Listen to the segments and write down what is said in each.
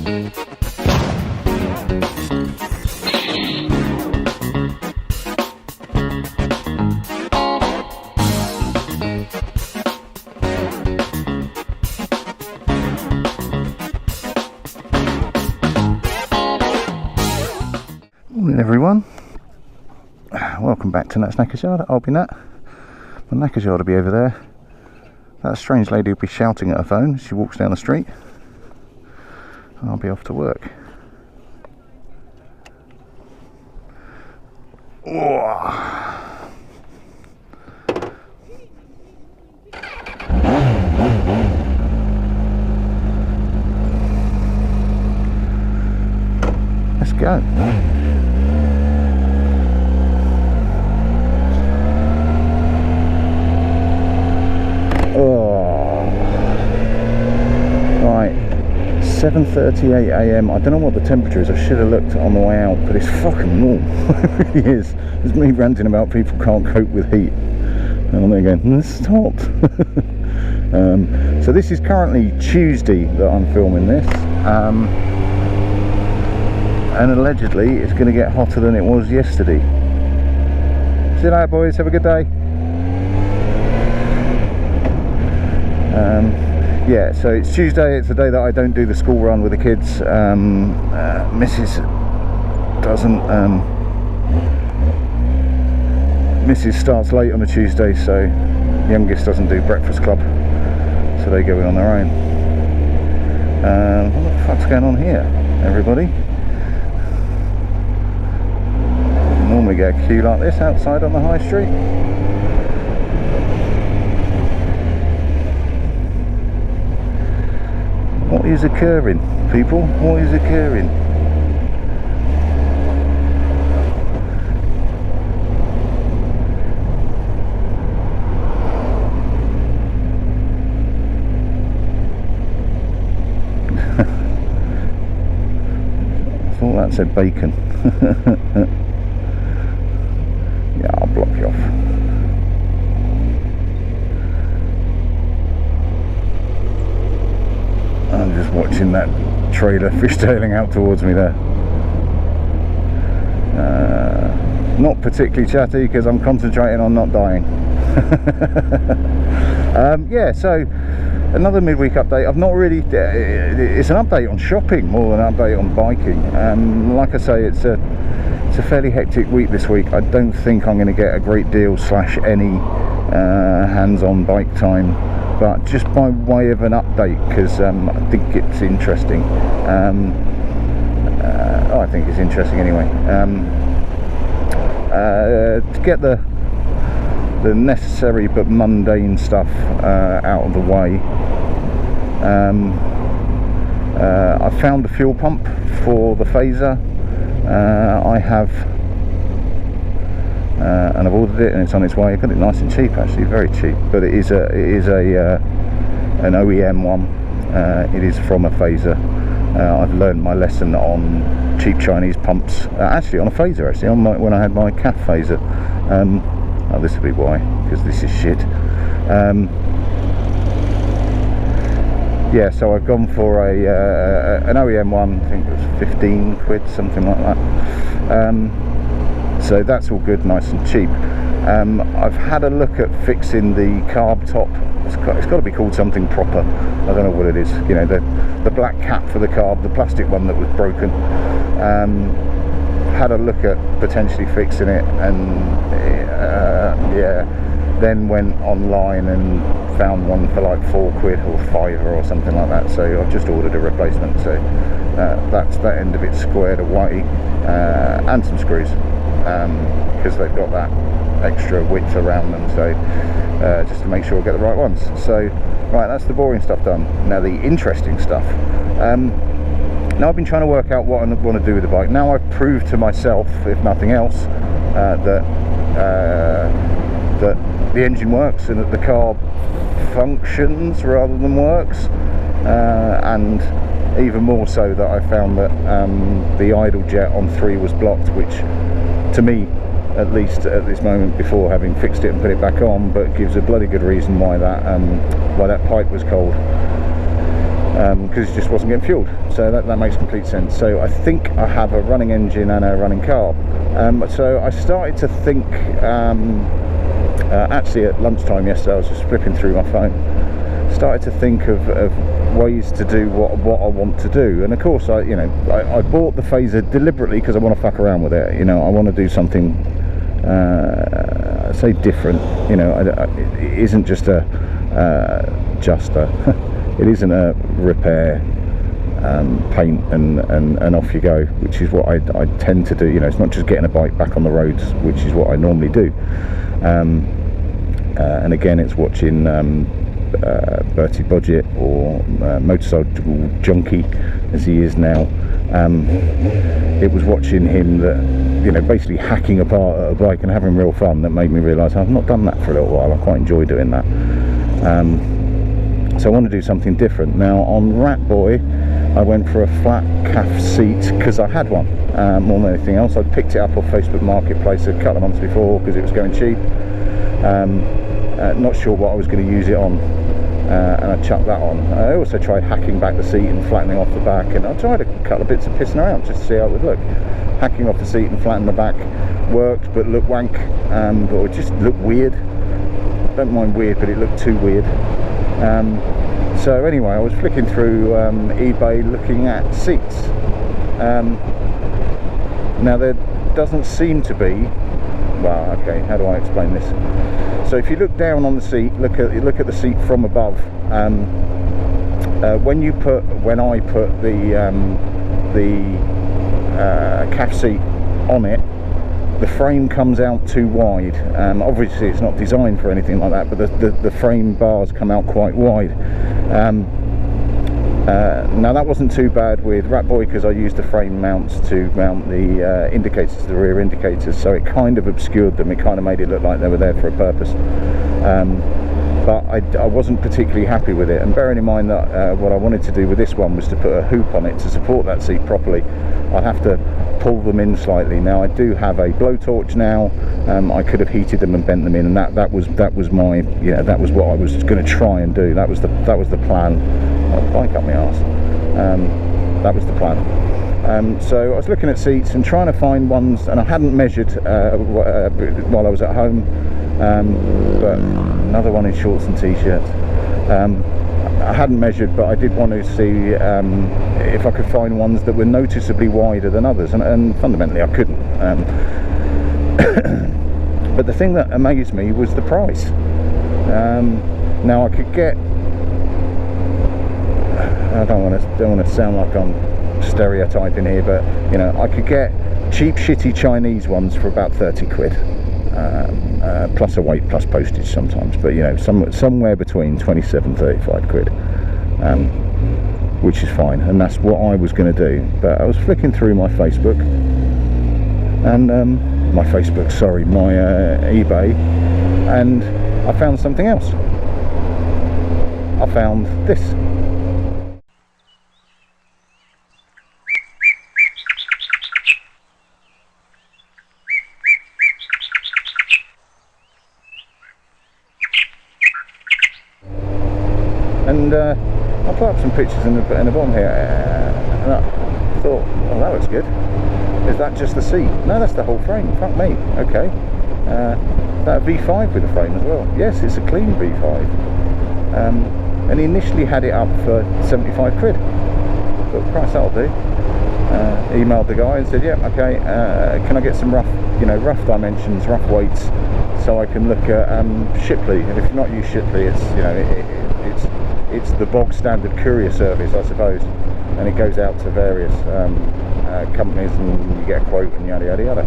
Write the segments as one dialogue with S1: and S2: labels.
S1: Morning everyone, welcome back to Nat's Knackers Yard. I'll be Nat. My knackers yard will be over there. That strange lady will be shouting at her phone as she walks down the street. I'll be off to work. Let's go. Oh, right, 7:38 a.m. I don't know what the temperature is. I should have looked on the way out, but it's fucking warm. It really is. It's me ranting about people can't cope with heat, and I'm there going, stop. So this is currently Tuesday that I'm filming this, and allegedly it's going to get hotter than it was yesterday. See you later, boys. Have a good day. Yeah, so it's Tuesday. It's the day that I don't do the school run with the kids. Mrs. doesn't. Mrs. starts late on a Tuesday, so youngest doesn't do breakfast club, so they go in on their own. What the fuck's going on here, everybody? Normally get a queue like this outside on the high street. What is occurring, people? What is occurring? I thought that said bacon. Yeah, I'll block you off. I'm just watching that trailer fishtailing out towards me there. Not particularly chatty because I'm concentrating on not dying. Yeah, so another midweek update. I've not really, it's an update on shopping more than an update on biking. Like I say, it's a fairly hectic week this week. I don't think I'm going to get a great deal / any hands-on bike time, but just by way of an update, because I think it's interesting. I think it's interesting anyway. To get the necessary but mundane stuff out of the way, I found a fuel pump for the Fazer. I have, and I've ordered it, and it's on its way. I got it nice and cheap, actually, very cheap. But it is an OEM one. It is from a Fazer. I've learned my lesson on cheap Chinese pumps. Actually, on a Fazer. Actually, when I had my CAF Fazer. Oh, this will be why, because this is shit. Yeah, so I've gone for an OEM one. I think it was 15 quid, something like that. So that's all good, nice and cheap. I've had a look at fixing the carb top. It's got to be called something proper. I don't know what it is. You know, the black cap for the carb, the plastic one that was broken. Had a look at potentially fixing it, and yeah, then went online and found one for like 4 quid or £5 or something like that. So I've just ordered a replacement. So that's that end of it squared away, and some screws, because they've got that extra width around them, so just to make sure I get the right ones. So right, that's the boring stuff done. Now the interesting stuff. Now I've been trying to work out what I want to do with the bike. Now I've proved to myself, if nothing else, that the engine works and that the carb functions rather than works, and even more so that I found that the idle jet on 3 was blocked, which to me, at least at this moment, before having fixed it and put it back on, but gives a bloody good reason why that pipe was cold. because it just wasn't getting fueled. So that makes complete sense. So I think I have a running engine and a running carb. So I started to think, actually at lunchtime yesterday, I was just flipping through my phone, started to think of ways to do what I want to do. And of course, I bought the Fazer deliberately because I want to fuck around with it. I want to do something, say, different. It isn't just it isn't a repair, paint and off you go, which is what I tend to do. It's not just getting a bike back on the roads, which is what I normally do. And again, it's watching Bertie Budget, or Motorcycle Junkie as he is now. It was watching him that, basically hacking apart a bike and having real fun, that made me realise I've not done that for a little while. I quite enjoy doing that. So I want to do something different. Now on Rat Boy, I went for a flat calf seat because I had one, more than anything else. I picked it up off Facebook Marketplace a couple of months before because it was going cheap. Not sure what I was going to use it on, and I chucked that on. I also tried hacking back the seat and flattening off the back, and I tried a couple of bits of pissing around just to see how it would look. Hacking off the seat and flattening the back worked, but looked wank, or it just looked weird. Don't mind weird, but it looked too weird. So anyway, I was flicking through eBay looking at seats. Now there doesn't seem to be, well, okay, how do I explain this? So if you look down on the seat, look at the seat from above. When I put the calf seat on it, the frame comes out too wide. Obviously it's not designed for anything like that, but the frame bars come out quite wide. Now that wasn't too bad with Rat Boy because I used the frame mounts to mount the indicators, the rear indicators, so it kind of obscured them. It kind of made it look like they were there for a purpose. But I wasn't particularly happy with it, and bearing in mind that what I wanted to do with this one was to put a hoop on it to support that seat properly, I'd have to pull them in slightly. Now I do have a blowtorch now. I could have heated them and bent them in, and that was my, that was what I was going to try and do. That was the plan. Oh, bike up my arse. That was the plan. So I was looking at seats and trying to find ones, and I hadn't measured while I was at home. But another one in shorts and t-shirts. I hadn't measured, but I did want to see if I could find ones that were noticeably wider than others, and fundamentally I couldn't. But the thing that amazed me was the price. Now I could get, I don't want to sound like I'm stereotyping here, but I could get cheap shitty Chinese ones for about 30 quid. Plus a weight, plus postage sometimes, but somewhere between 27 35 quid, which is fine, and that's what I was going to do. But I was flicking through my Facebook and my eBay, and I found something else. I found this. And I'll put up some pictures in the bottom here, and I thought, oh, that looks good. Is that just the seat? No, that's the whole frame. Fuck me. Okay. That V5 with the frame as well. Yes, it's a clean V5. And he initially had it up for 75 quid. But price, that'll do. Emailed the guy and said, yeah, okay, can I get some rough dimensions, rough weights, so I can look at Shipley. And if you've not used Shipley, it's it's the bog standard courier service, I suppose, and it goes out to various companies, and you get a quote and yada yada yada.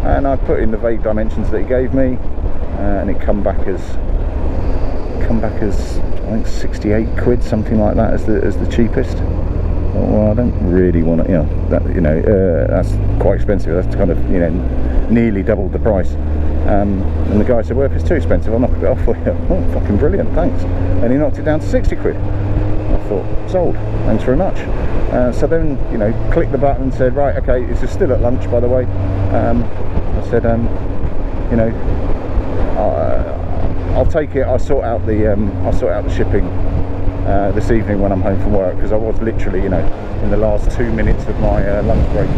S1: And I put in the vague dimensions that he gave me, and it come back as I think 68 quid, something like that, as the cheapest. Well, I don't really want to, that's quite expensive. That's kind of, nearly doubled the price. And the guy said, well, if it's too expensive, I'll knock it off for you. Oh, fucking brilliant, thanks. And he knocked it down to 60 quid. I thought, sold, thanks very much. So then, clicked the button and said, right, okay, this is still at lunch, by the way. I said, I'll take it. I'll sort out the shipping this evening when I'm home from work, because I was literally, in the last 2 minutes of my lunch break.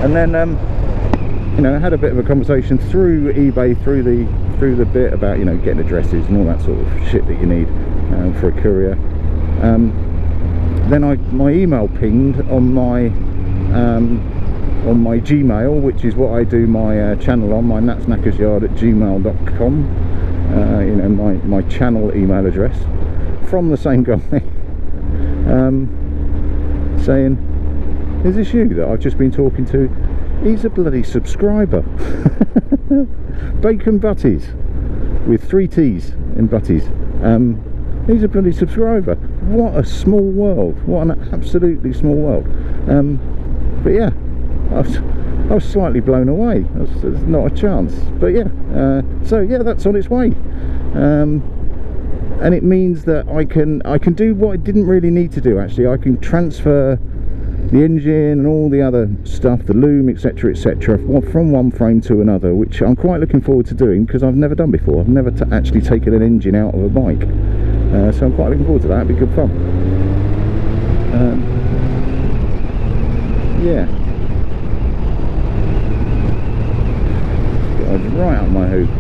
S1: And then I had a bit of a conversation through eBay, through the bit about getting addresses and all that sort of shit that you need for a courier. Then my email pinged on my Gmail, which is what I do my channel on, my natsnackersyard@gmail.com. My channel email address, from the same guy, saying, "Is this you that I've just been talking to? He's a bloody subscriber." Bacon Butties, with 3 T's in Butties. He's a bloody subscriber. What a small world. What an absolutely small world. But yeah, I was slightly blown away. There's not a chance. But yeah, so yeah, that's on its way. And it means that I can do what I didn't really need to do. Actually, I can transfer the engine and all the other stuff, the loom, etc, from one frame to another, which I'm quite looking forward to doing, because I've never done before. I've never actually taken an engine out of a bike, so I'm quite looking forward to that. It'll be good fun. Yeah, I was right up my hoop. I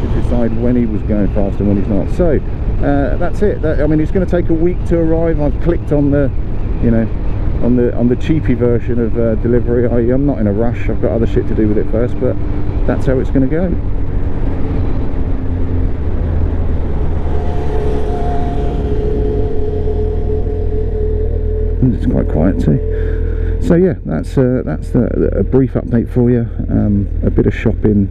S1: should decide when he was going fast and when he's not. So that's it. I mean, it's going to take a week to arrive. I've clicked on the on the cheapy version of delivery. I'm not in a rush. I've got other shit to do with it first, but that's how it's going to go. And it's quite quiet too. So yeah, that's a brief update for you. A bit of shopping,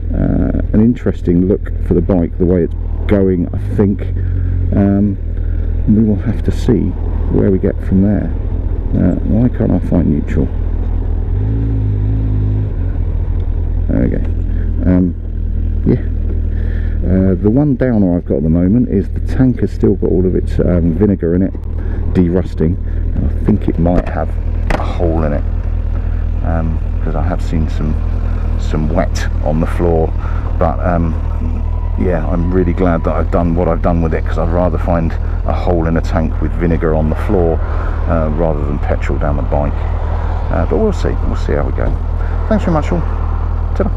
S1: an interesting look for the bike, the way it's going, I think. We will have to see where we get from there. Why can't I find neutral? There we go. Yeah. The one downer I've got at the moment is the tank has still got all of its vinegar in it, derusting, and I think it might have a hole in it, because I have seen some wet on the floor. But yeah, I'm really glad that I've done what I've done with it, because I'd rather find a hole in a tank with vinegar on the floor rather than petrol down the bike. But we'll see how we go. Thanks very much all. Ta-da.